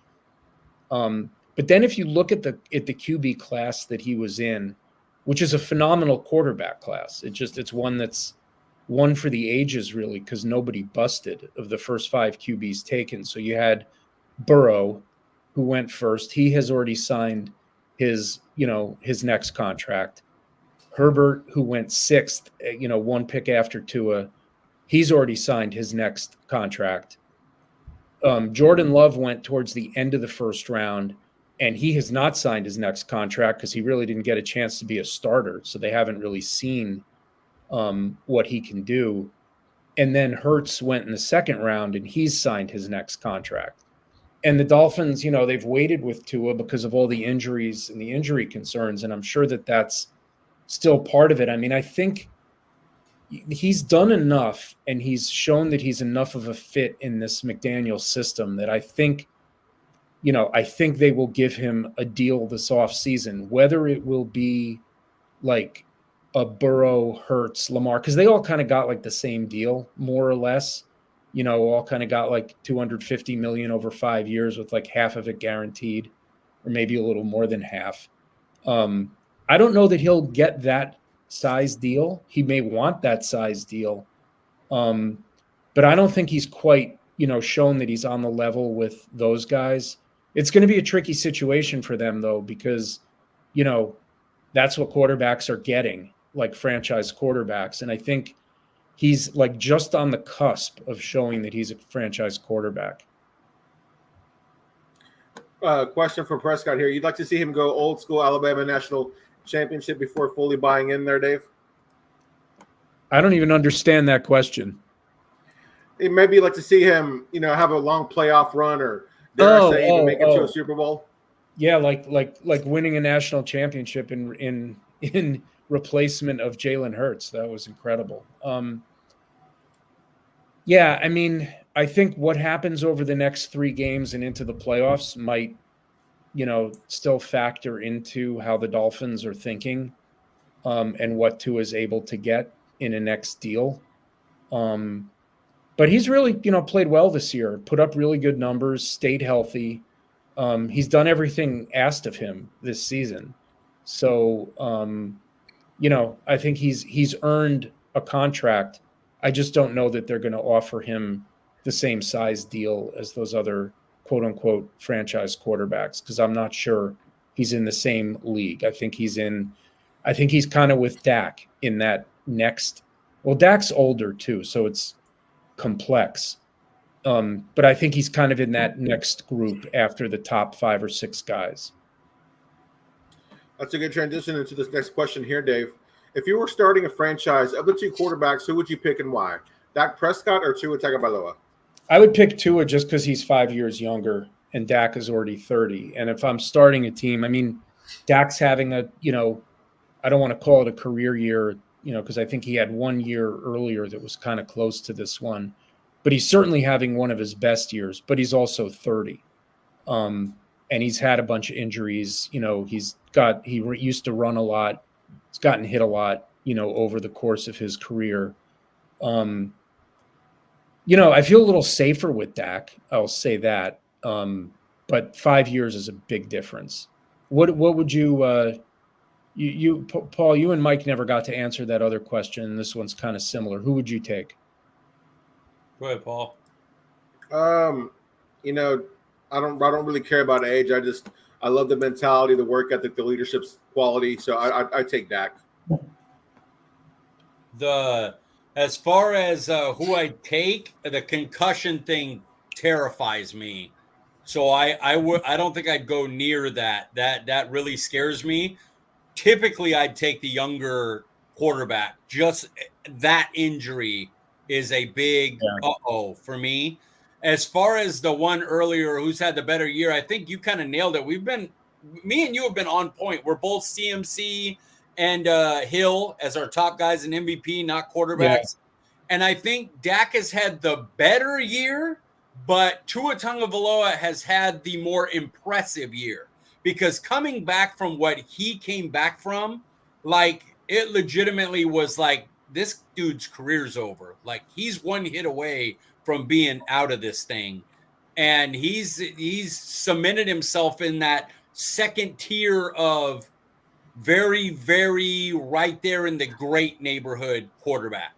but then if you look at the QB class that he was in, which is a phenomenal quarterback class, it's one that's one for the ages, really, because nobody busted of the first 5 QBs taken. So you had Burrow, who went first. He has already signed his next contract. Herbert, who went 6th, one pick after Tua, he's already signed his next contract. Jordan Love went towards the end of the first round, and he has not signed his next contract because he really didn't get a chance to be a starter. So they haven't really seen what he can do. And then Hurts went in the 2nd round, and he's signed his next contract. And the Dolphins, they've waited with Tua because of all the injuries and the injury concerns, and I'm sure that that's still part of it. I mean, I think he's done enough, and he's shown that he's enough of a fit in this McDaniel system that I think they will give him a deal this offseason, whether it will be like a Burrow, Hurts, Lamar, because they all kind of got, like, the same deal, more or less. all kind of got like 250 million over 5 years with like half of it guaranteed, or maybe a little more than half. I don't know that he'll get that size deal. He may want that size deal. But I don't think he's quite, shown that he's on the level with those guys. It's going to be a tricky situation for them, though, because, that's what quarterbacks are getting, like franchise quarterbacks. And I think he's like just on the cusp of showing that he's a franchise quarterback. Question from Prescott here. You'd like to see him go old school Alabama national championship before fully buying in there, Dave? I don't even understand that question. Maybe you'd like to see him, have a long playoff run, or dare I say, even make it to a Super Bowl. Yeah, like winning a national championship in replacement of Jalen Hurts. That was incredible. Yeah, I mean, I think what happens over the next 3 games and into the playoffs might, still factor into how the Dolphins are thinking, and what Tua is able to get in a next deal. But he's really, played well this year, put up really good numbers, stayed healthy. He's done everything asked of him this season. So, I think he's earned a contract. I just don't know that they're going to offer him the same size deal as those other quote unquote franchise quarterbacks, because I'm not sure he's in the same league. I think he's kind of with Dak in that next. Well, Dak's older too, so it's complex. But I think he's kind of in that next group after the top 5 or 6 guys. That's a good transition into this next question here, Dave. If you were starting a franchise of the 2 quarterbacks, who would you pick and why? Dak Prescott or Tua Tagovailoa? I would pick Tua just because he's 5 years younger and Dak is already 30. And if I'm starting a team, I mean, Dak's having a, I don't want to call it a career year, because I think he had 1 year earlier that was kind of close to this one. But he's certainly having one of his best years, but he's also 30. And he's had a bunch of injuries. He used to run a lot. He's gotten hit a lot, over the course of his career. I feel a little safer with Dak. I'll say that. But 5 years is a big difference. What would you, Paul, you and Mike never got to answer that other question. This one's kind of similar. Who would you take? Go ahead, Paul. I don't really care about age. I love the mentality, the work ethic, the leadership quality. So I take Dak. As far as who I take, the concussion thing terrifies me. So I don't think I'd go near that. That really scares me. Typically, I'd take the younger quarterback. Just that injury is a big uh-oh for me. As far as the one earlier who's had the better year, I think you kind of nailed it. Me and you have been on point. We're both CMC and Hill as our top guys in MVP, not quarterbacks. Yeah. And I think Dak has had the better year, but Tua Tagovailoa has had the more impressive year, because coming back from what he came back from, like, it legitimately was like, this dude's career's over. Like, he's one hit away from being out of this thing. And he's cemented himself in that second tier of very, very right there in the great neighborhood quarterback.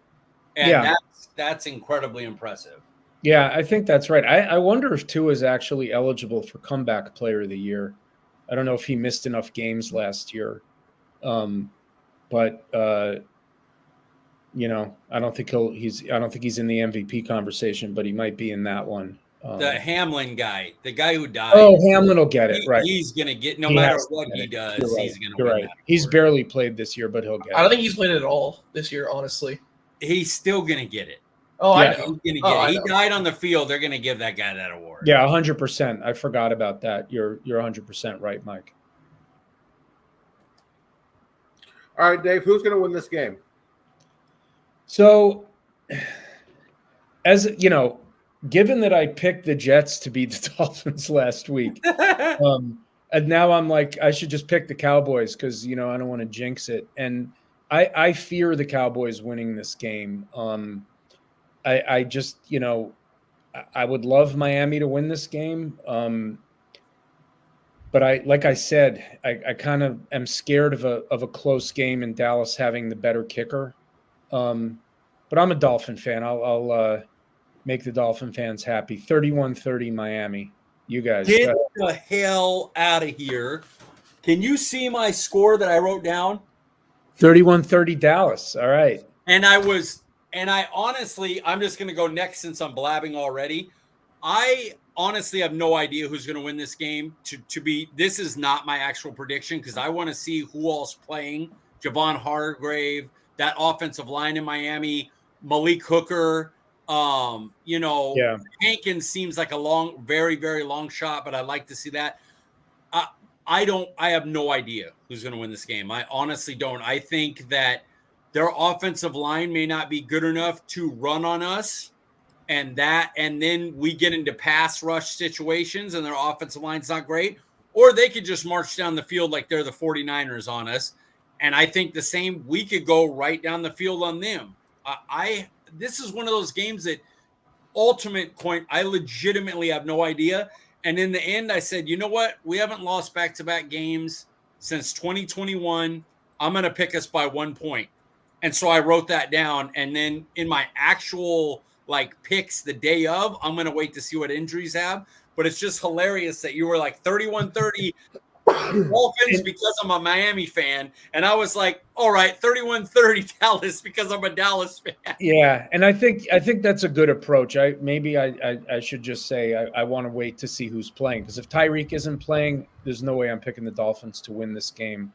And that's incredibly impressive. Yeah, I think that's right. I wonder if Tua is actually eligible for comeback player of the year. I don't know if he missed enough games last year. But I don't think he's in the MVP conversation, but he might be in that one. The Hamlin guy, the guy who died. Oh, Hamlin will get it, right? He's gonna get, no matter what he does, he's gonna win. Right. He's barely played this year, but he'll get it. I don't think he's played it at all this year, honestly. He's still gonna get it. Oh, yeah. I know. He's gonna get it. He died on the field. They're gonna give that guy that award. Yeah, 100%. I forgot about that. You're 100% right, Mike. All right, Dave, who's gonna win this game? So, as given that I picked the Jets to beat the Dolphins last week, and now I'm like, I should just pick the Cowboys because, I don't want to jinx it. And I fear the Cowboys winning this game. I just, I would love Miami to win this game. But like I said, I kind of am scared of a close game and Dallas having the better kicker. But I'm a Dolphin fan. I'll make the Dolphin fans happy. 31-30 Miami. You guys. Get the hell out of here. Can you see my score that I wrote down? 31-30 Dallas. All right. And I honestly, I'm just going to go next since I'm blabbing already. I honestly have no idea who's going to win this game. This is not my actual prediction because I want to see who else playing. Javon Hargrave, that offensive line in Miami, Malik Hooker. Hankins seems like a very, very long shot, but I'd like to see that. I have no idea who's going to win this game. I honestly don't. I think that their offensive line may not be good enough to run on us. And then we get into pass rush situations and their offensive line's not great. Or they could just march down the field like they're the 49ers on us. And I think the same, we could go right down the field on them. This is one of those games that ultimate point, I legitimately have no idea. And in the end, I said, you know what? We haven't lost back-to-back games since 2021. I'm going to pick us by 1 point. And so I wrote that down. And then in my actual picks the day of, I'm going to wait to see what injuries have. But it's just hilarious that you were like 31-30 Dolphins because I'm a Miami fan. And I was like, all right, 31-30 Dallas because I'm a Dallas fan. Yeah, and I think that's a good approach. I should just say I want to wait to see who's playing because if Tyreek isn't playing, there's no way I'm picking the Dolphins to win this game.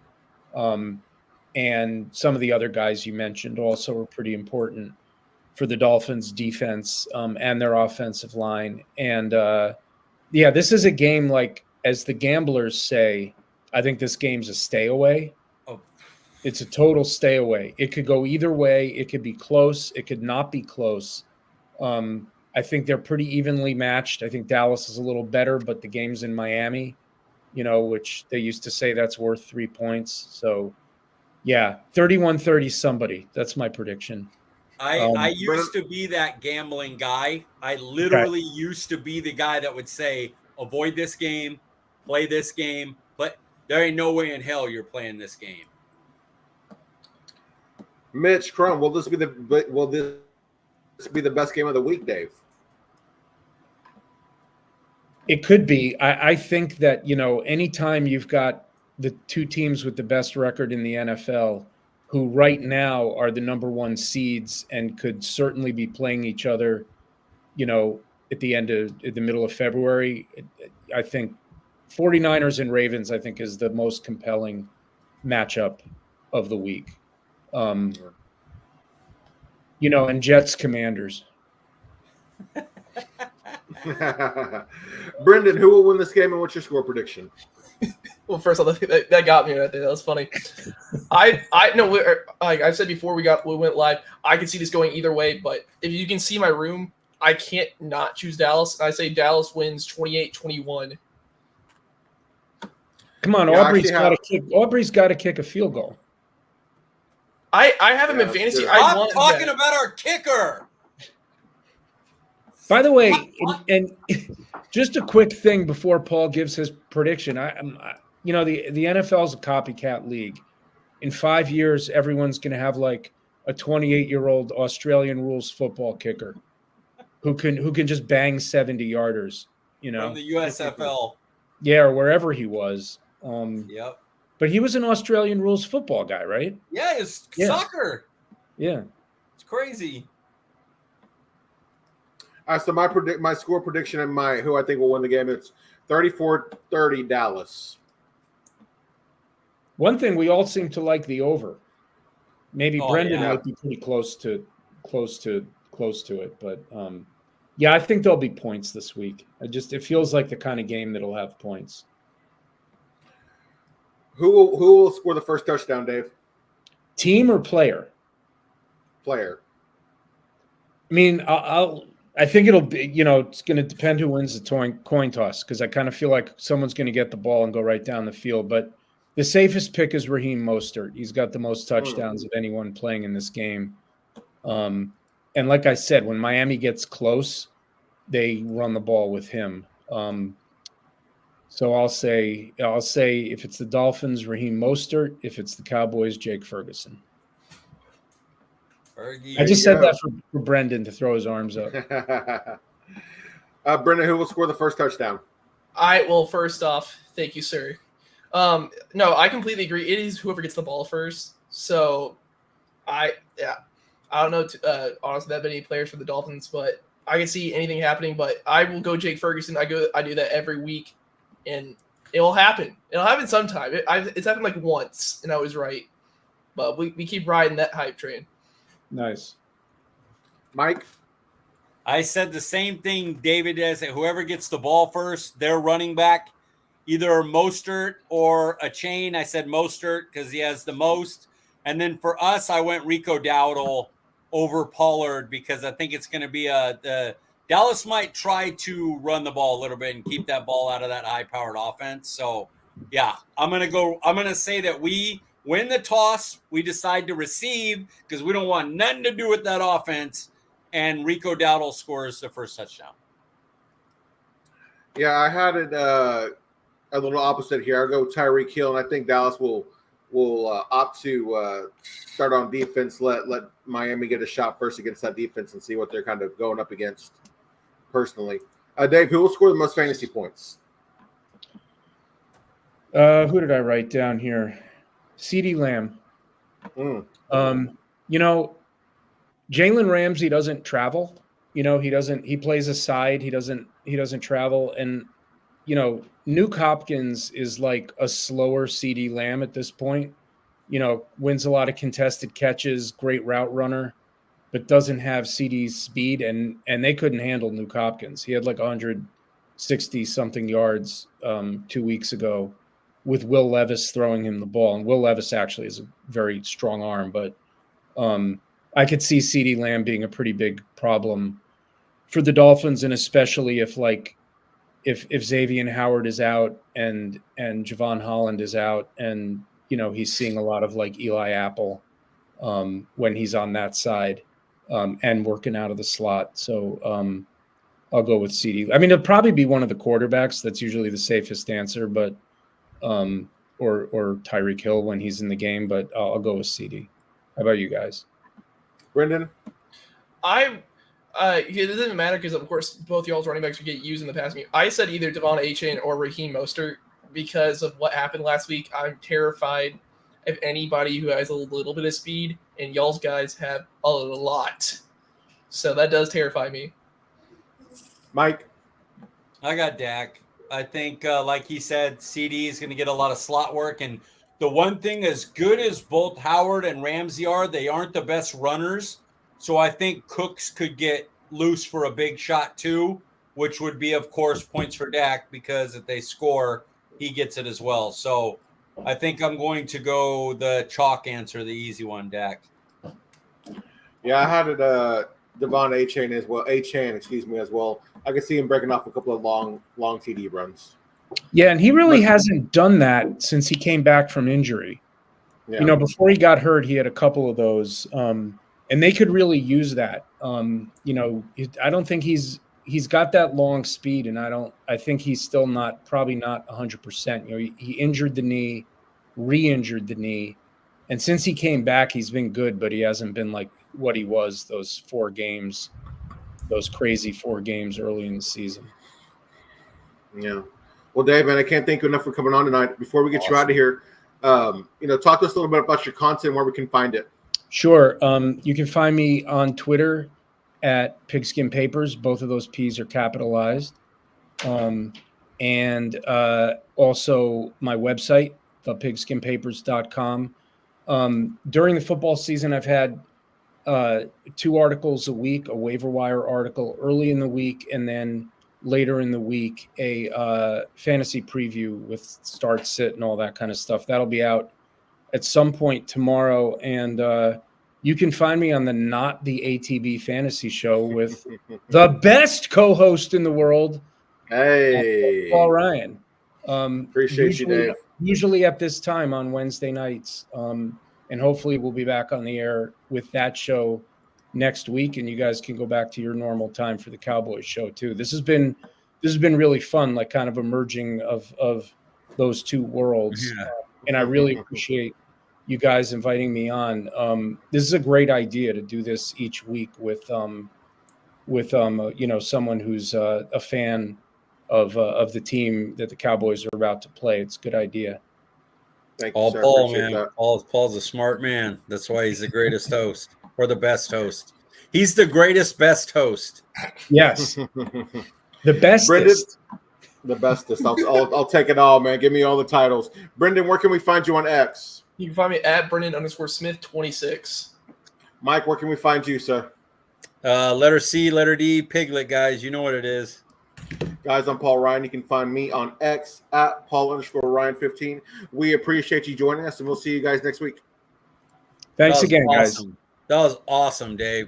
And some of the other guys you mentioned also are pretty important for the Dolphins' defense and their offensive line. And this is a game as the gamblers say, I think this game's a stay away. Oh. It's a total stay away. It could go either way. It could be close. It could not be close. I think they're pretty evenly matched. I think Dallas is a little better, but the game's in Miami, which they used to say that's worth 3 points. So, 31-30 somebody. That's my prediction. I used to be that gambling guy. I literally used to be the guy that would say, avoid this game, play this game, but there ain't no way in hell you're playing this game. Mitch Crum, will this be the best game of the week, Dave? It could be. I think that, anytime you've got the two teams with the best record in the NFL who right now are the number one seeds and could certainly be playing each other, at the middle of February, I think 49ers and Ravens, I think, is the most compelling matchup of the week. And Jets Commanders. Brendan, who will win this game and what's your score prediction? Well, first of all, that got me right there. That was funny. I know, like I've said before, we went live. I can see this going either way, but if you can see my room, I can't not choose Dallas. I say Dallas wins 28-21. Come on, Aubrey's got to kick a field goal. I have him in fantasy. Stop talking about our kicker. By the way, and just a quick thing before Paul gives his prediction. The NFL is a copycat league. In 5 years, everyone's going to have like a 28-year-old Australian rules football kicker who can just bang 70-yarders. From the USFL. Yeah, or wherever he was. Yep. But he was an Australian rules football guy, right? Yeah, it's soccer. Yeah. It's crazy. So my score prediction and who I think will win the game, it's 34-30 Dallas. One thing, we all seem to like the over. Maybe Brendan might be pretty close to it, but I think there'll be points this week. It feels like the kind of game that'll have points. Who will score the first touchdown, Dave? Team or player? Player. I mean, I think it'll be, it's going to depend who wins the coin toss because I kind of feel like someone's going to get the ball and go right down the field. But the safest pick is Raheem Mostert. He's got the most touchdowns of anyone playing in this game. And like I said, when Miami gets close, they run the ball with him. So I'll say if it's the Dolphins, Raheem Mostert. If it's the Cowboys, Jake Ferguson. Fergie. I just said that for Brendan to throw his arms up. Brendan, who will score the first touchdown? Well, first off, thank you, sir. No, I completely agree. It is whoever gets the ball first. So, I don't know honestly that many players for the Dolphins, but I can see anything happening. But I will go Jake Ferguson. I do that every week, and it will happen. It'll happen sometime. It's happened like once, and I was right. But we keep riding that hype train. Nice. Mike? I said the same thing David does. Whoever gets the ball first, their running back, either Mostert or a chain. I said Mostert because he has the most. And then for us, I went Rico Dowdle over Pollard because I think it's going to be Dallas might try to run the ball a little bit and keep that ball out of that high-powered offense. So, yeah, I'm going to say that we win the toss. We decide to receive because we don't want nothing to do with that offense. And Rico Dowdle scores the first touchdown. Yeah, I had it a little opposite here. I'll go Tyreek Hill, and I think Dallas will opt to start on defense, let Miami get a shot first against that defense and see what they're kind of going up against personally. Dave, who will score the most fantasy points? Who did I write down here? CeeDee Lamb. Jalen Ramsey doesn't travel. He plays aside. He doesn't travel. And, Nuke Hopkins is like a slower CeeDee Lamb at this point. Wins a lot of contested catches, great route runner, but doesn't have CeeDee's speed. And they couldn't handle Nuke Hopkins. He had like 160-something yards 2 weeks ago with Will Levis throwing him the ball. And Will Levis actually is a very strong arm, but I could see CeeDee Lamb being a pretty big problem for the Dolphins, and especially if Xavier Howard is out and Javon Holland is out, and he's seeing a lot of like Eli Apple when he's on that side and working out of the slot. So I'll go with CeeDee. I mean, it'll probably be one of the quarterbacks. That's usually the safest answer, but or Tyreek Hill when he's in the game. But I'll go with CeeDee. How about you guys? Brendan? It doesn't matter because, of course, both y'all's running backs would get used in the past game. I said either Devon Achane or Raheem Mostert because of what happened last week. I'm terrified of anybody who has a little bit of speed, and y'all's guys have a lot. So that does terrify me. Mike? I got Dak. I think, like he said, CD is going to get a lot of slot work. And the one thing, as good as both Howard and Ramsey are, they aren't the best runners. So I think Cooks could get loose for a big shot too, which would be, of course, points for Dak because if they score, he gets it as well. So I think I'm going to go the chalk answer, the easy one, Dak. Yeah, I had it Devon Achane as well. I could see him breaking off a couple of long TD runs. Yeah, and he really hasn't done that since he came back from injury. Yeah. Before he got hurt, he had a couple of those, and they could really use that. I don't think he's got that long speed, and I think he's still probably not 100%. He injured the knee, re-injured the knee, and since he came back, he's been good, but he hasn't been like what he was those 4 games, those crazy 4 games early in the season. Yeah. Well, Dave, man, I can't thank you enough for coming on tonight. Before we get you out of here, talk to us a little bit about your content, where we can find it. Sure. You can find me on Twitter at PigskinPapers. Both of those P's are capitalized. And also my website, thepigskinpapers.com. During the football season, I've had 2 articles a week, a waiver wire article early in the week, and then later in the week, a fantasy preview with start, sit, and all that kind of stuff. That'll be out at some point tomorrow. And you can find me on the Not the ATB Fantasy Show with the best co-host in the world, Hey, Paul Ryan. Appreciate you, Dave. Usually at this time on Wednesday nights. And hopefully we'll be back on the air with that show next week, and you guys can go back to your normal time for the Cowboys show too. This has been really fun, like kind of a merging of those two worlds. Yeah. And I really appreciate you guys inviting me on. This is a great idea to do this each week with someone who's a fan of the team that the Cowboys are about to play. It's a good idea. Thank you, All sir. Paul, Appreciate man. that. Paul's a smart man. That's why he's the greatest host or the best host. He's the greatest, best host. Yes, the bestest. Brendan, the bestest. I'll take it all, man. Give me all the titles. Brendan, where can we find you on X? You can find me at Brendan_Smith26. Mike, where can we find you, sir? Letter C, letter D, Piglet, guys. You know what it is. Guys, I'm Paul Ryan. You can find me on X at Paul_Ryan15. We appreciate you joining us, and we'll see you guys next week. Thanks again, guys. That was awesome, Dave.